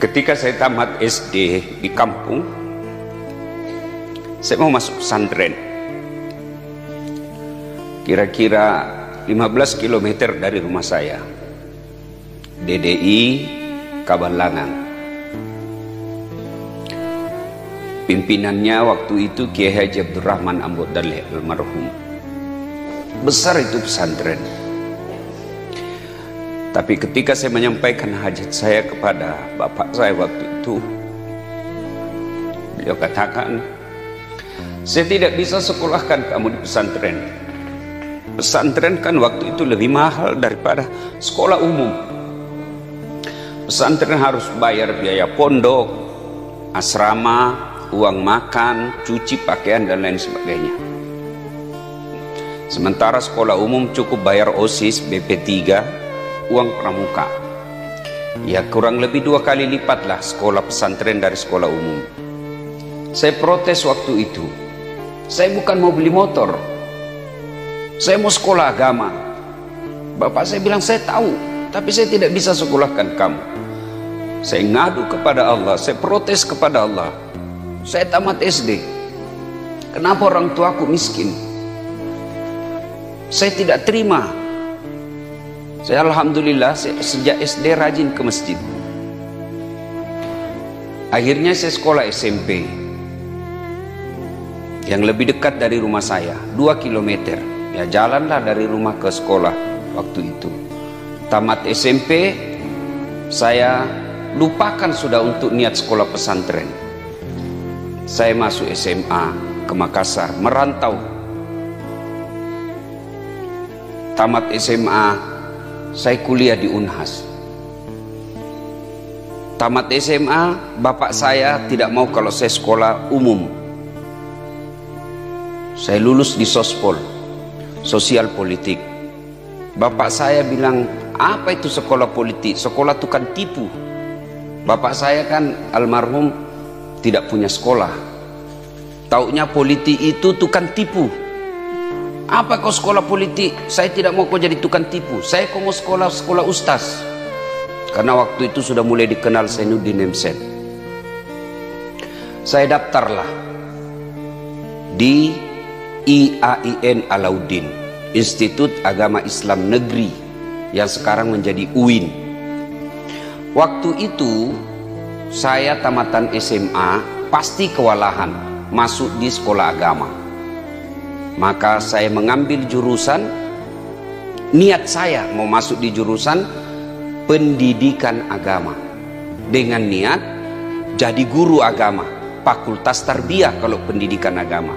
Ketika saya tamat SD di kampung, saya mau masuk pesantren. Kira-kira 15 km dari rumah saya, DDI Kabalangan. Pimpinannya waktu itu Kiai Haji Abdurrahman Ambot Daleh almarhum. Besar itu pesantren. Tapi ketika saya menyampaikan hajat saya kepada bapak saya waktu itu, beliau katakan, saya tidak bisa sekolahkan kamu di pesantren. Pesantren kan waktu itu lebih mahal daripada sekolah umum. Pesantren harus bayar biaya pondok, asrama, uang makan, cuci pakaian dan lain sebagainya. Sementara sekolah umum cukup bayar OSIS, BP3, uang pramuka. Ya kurang lebih 2 kali lipat lah sekolah pesantren dari sekolah umum. Saya protes waktu itu. Saya bukan mau beli motor, saya mau sekolah agama. Bapak saya bilang, saya tahu, tapi saya tidak bisa sekolahkan kamu. Saya ngadu kepada Allah, saya protes kepada Allah. Saya tamat SD, kenapa orang tuaku miskin? Saya tidak terima. Saya alhamdulillah sejak SD rajin ke masjid. Akhirnya saya sekolah SMP yang lebih dekat dari rumah saya, 2 km. Ya jalanlah dari rumah ke sekolah waktu itu. Tamat SMP, saya lupakan sudah untuk niat sekolah pesantren. Saya masuk SMA ke Makassar, merantau. Tamat SMA, saya kuliah di Unhas. Tamat SMA, bapak saya tidak mau kalau saya sekolah umum. Saya lulus di Sospol, sosial politik. Bapak saya bilang, apa itu sekolah politik? Sekolah itu kan tipu. Bapak saya kan almarhum tidak punya sekolah. Taunya politik itu tukang tipu. Apa kau sekolah politik? Saya tidak mau kau jadi tukang tipu. Saya kau mau sekolah ustaz. Karena waktu itu sudah mulai dikenal Zainuddin Nemset. Saya daftarlah di IAIN Alauddin, Institut Agama Islam Negeri, yang sekarang menjadi UIN. Waktu itu saya tamatan SMA pasti kewalahan masuk di sekolah agama. Maka saya mengambil jurusan, niat saya mau masuk di jurusan pendidikan agama dengan niat jadi guru agama, fakultas tarbiyah kalau pendidikan agama.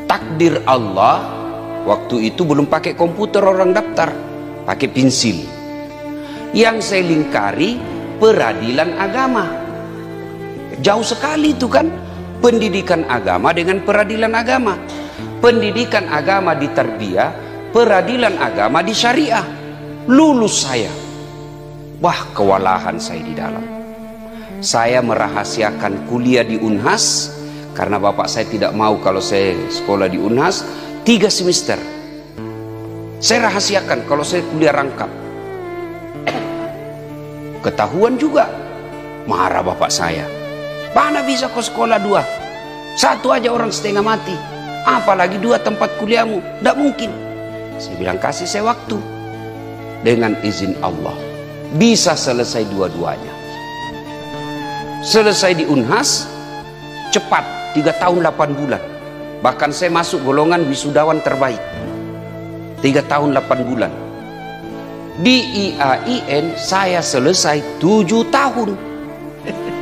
Takdir Allah, waktu itu belum pakai komputer orang daftar, pakai pensil. Yang saya lingkari peradilan agama. Jauh sekali itu kan, pendidikan agama dengan peradilan agama. Pendidikan agama di tarbiyah, peradilan agama di syariah. Lulus saya. Wah, kewalahan saya di dalam. Saya merahasiakan kuliah di Unhas karena bapak saya tidak mau kalau saya sekolah di Unhas 3 semester. Saya rahasiakan kalau saya kuliah rangkap. Ketahuan juga, marah bapak saya. Mana bisa kau sekolah 2? 1 aja orang setengah mati, apalagi 2 tempat kuliahmu? Tidak mungkin. Saya bilang, kasih saya waktu. Dengan izin Allah bisa selesai dua-duanya. Selesai di Unhas cepat, 3 tahun 8 bulan. Bahkan saya masuk golongan wisudawan terbaik, 3 tahun 8 bulan. Di IAIN saya selesai 7 tahun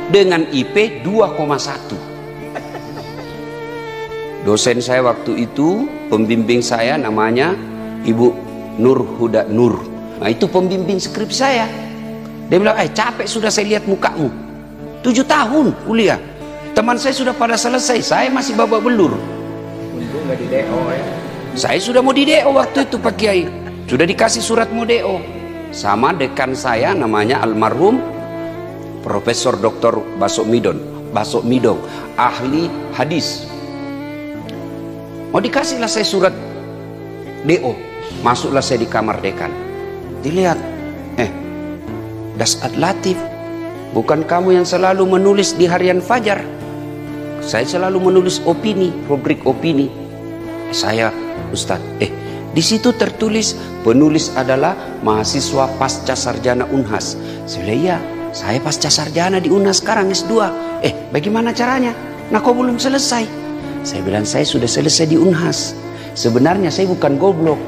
dengan IP 2,1. Dosen saya waktu itu, pembimbing saya namanya Ibu Nur Huda Nur. Nah, itu pembimbing skripsi saya. Dia bilang, capek sudah saya lihat mukamu. 7 tahun kuliah. Teman saya sudah pada selesai, saya masih babak belur. Untung nggak di DO ya. Saya sudah mau di DO waktu itu Pak Kiai. Sudah dikasih surat mau DO. Sama dekan saya namanya almarhum Profesor Dr. Basok Midong, ahli hadis. Mau dikasihlah saya surat DO. Masuklah saya di kamar dekan. Dilihat, Das Ad Latif Bukan kamu yang selalu menulis di harian Fajar. Saya selalu menulis opini, rubrik opini. Saya, Ustadz, di situ tertulis penulis adalah mahasiswa pasca sarjana Unhas. Saya bilang, iya, saya pasca sarjana di Unhas sekarang S2. Bagaimana caranya? Nah, kok belum selesai? Saya bilang, saya sudah selesai di Unhas. Sebenarnya saya bukan goblok.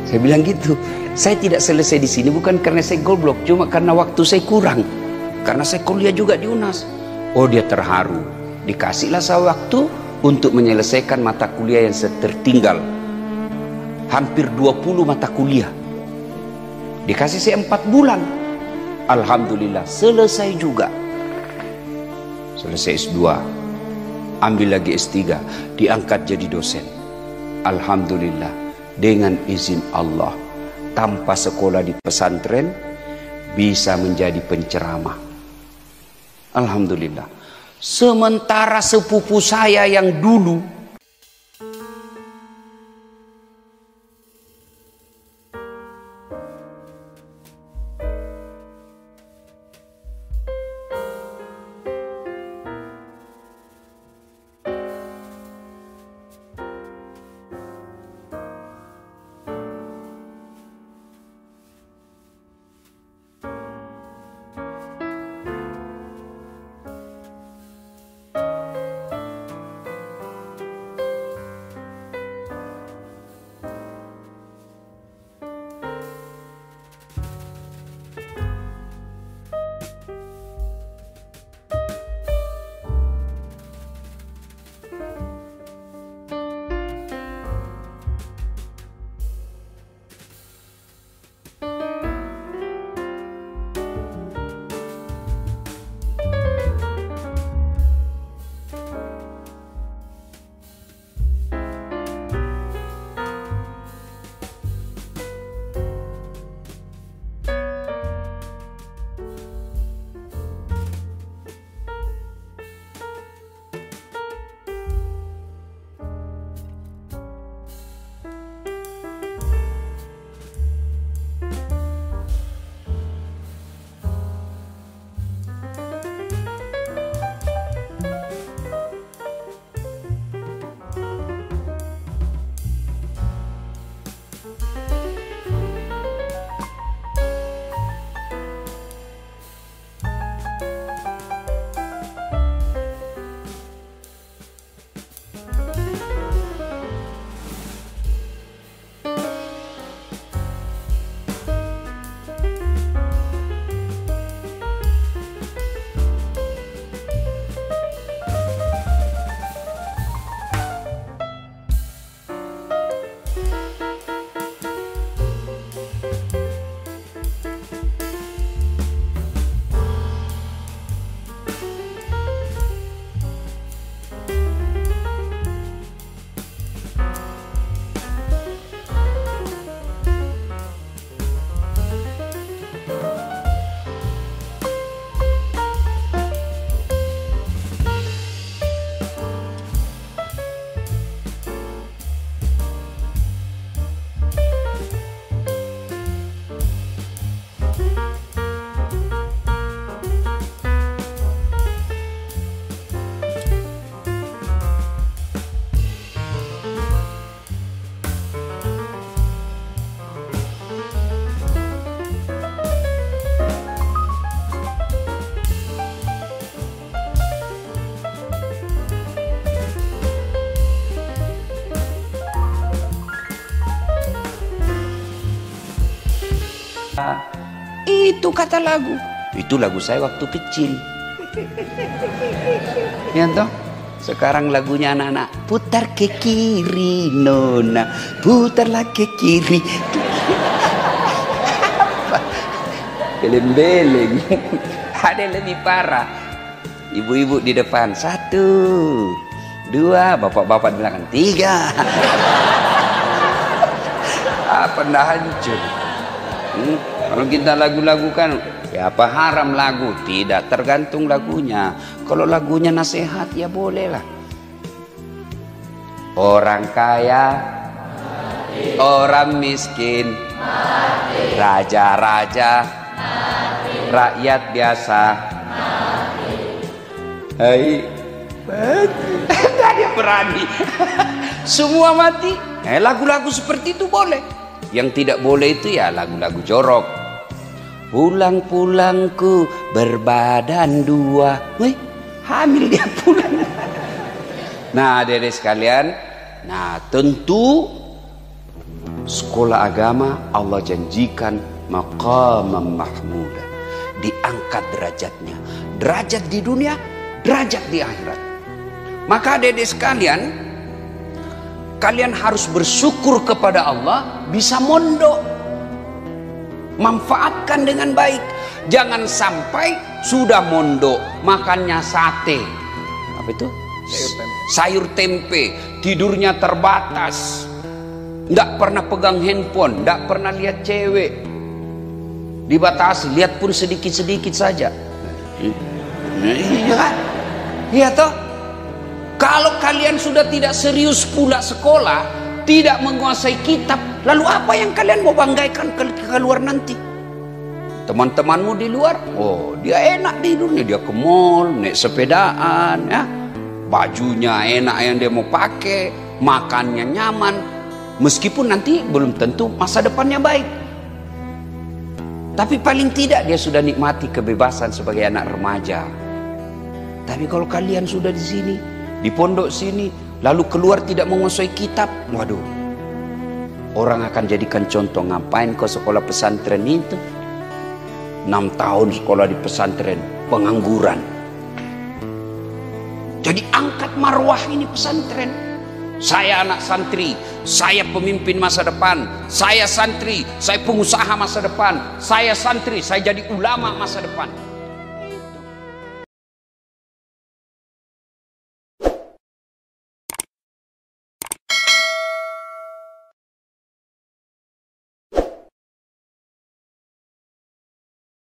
Saya bilang gitu. Saya tidak selesai di sini bukan karena saya goblok, cuma karena waktu saya kurang. Karena saya kuliah juga di Unas. Oh, dia terharu. Dikasihlah saya waktu untuk menyelesaikan mata kuliah yang tertinggal. Hampir 20 mata kuliah. Dikasih saya 4 bulan. Alhamdulillah selesai juga. Selesai S2. Ambil lagi S3. Diangkat jadi dosen. Alhamdulillah. Dengan izin Allah. Tanpa sekolah di pesantren. Bisa menjadi penceramah. Alhamdulillah. Sementara sepupu saya yang dulu itu kata lagu. Itu lagu saya waktu kecil. Ya toh? Sekarang lagunya anak-anak. Putar ke kiri nona, putarlah ke kiri. Beleng-beleng. Ada yang lebih parah. Ibu-ibu di depan 1, 2, bapak-bapak di belakang 3. Pernah hancur. Kalau kita lagu-lagu kan, ya apa haram lagu? Tidak, tergantung lagunya. Kalau lagunya nasihat, ya bolehlah. Orang kaya, orang miskin, raja-raja, rakyat biasa, Hai, nggak ada berani. Semua mati. Lagu-lagu seperti itu boleh. Yang tidak boleh itu ya lagu-lagu jorok. Pulang-pulangku berbadan dua. Wih, hamil dia pulang. Nah, adik-adik sekalian, nah tentu sekolah agama Allah janjikan maqamam mahmuda, diangkat derajatnya, derajat di dunia, derajat di akhirat. Maka adik-adik sekalian, kalian harus bersyukur kepada Allah bisa mondok, manfaatkan dengan baik. Jangan sampai sudah mondok makannya sate, apa itu, sayur tempe, tidurnya terbatas, nggak pernah pegang handphone, nggak pernah lihat cewek, dibatasi, lihat pun sedikit-sedikit saja. Iya kan? Iya toh? Kalau kalian sudah tidak serius pula sekolah, tidak menguasai kitab, lalu apa yang kalian mau banggakan ke luar nanti? Teman-temanmu di luar, oh dia enak tidurnya, dia ke mall, naik sepedaan, ya, bajunya enak yang dia mau pakai, makannya nyaman, meskipun nanti belum tentu masa depannya baik. Tapi paling tidak dia sudah nikmati kebebasan sebagai anak remaja. Tapi kalau kalian sudah di sini, di pondok sini, lalu keluar tidak menguasai kitab, waduh, orang akan jadikan contoh. Ngapain kau sekolah pesantren itu? 6 tahun sekolah di pesantren, pengangguran. Jadi angkat marwah ini pesantren. Saya anak santri, saya pemimpin masa depan, saya santri, saya pengusaha masa depan, saya santri, saya jadi ulama masa depan.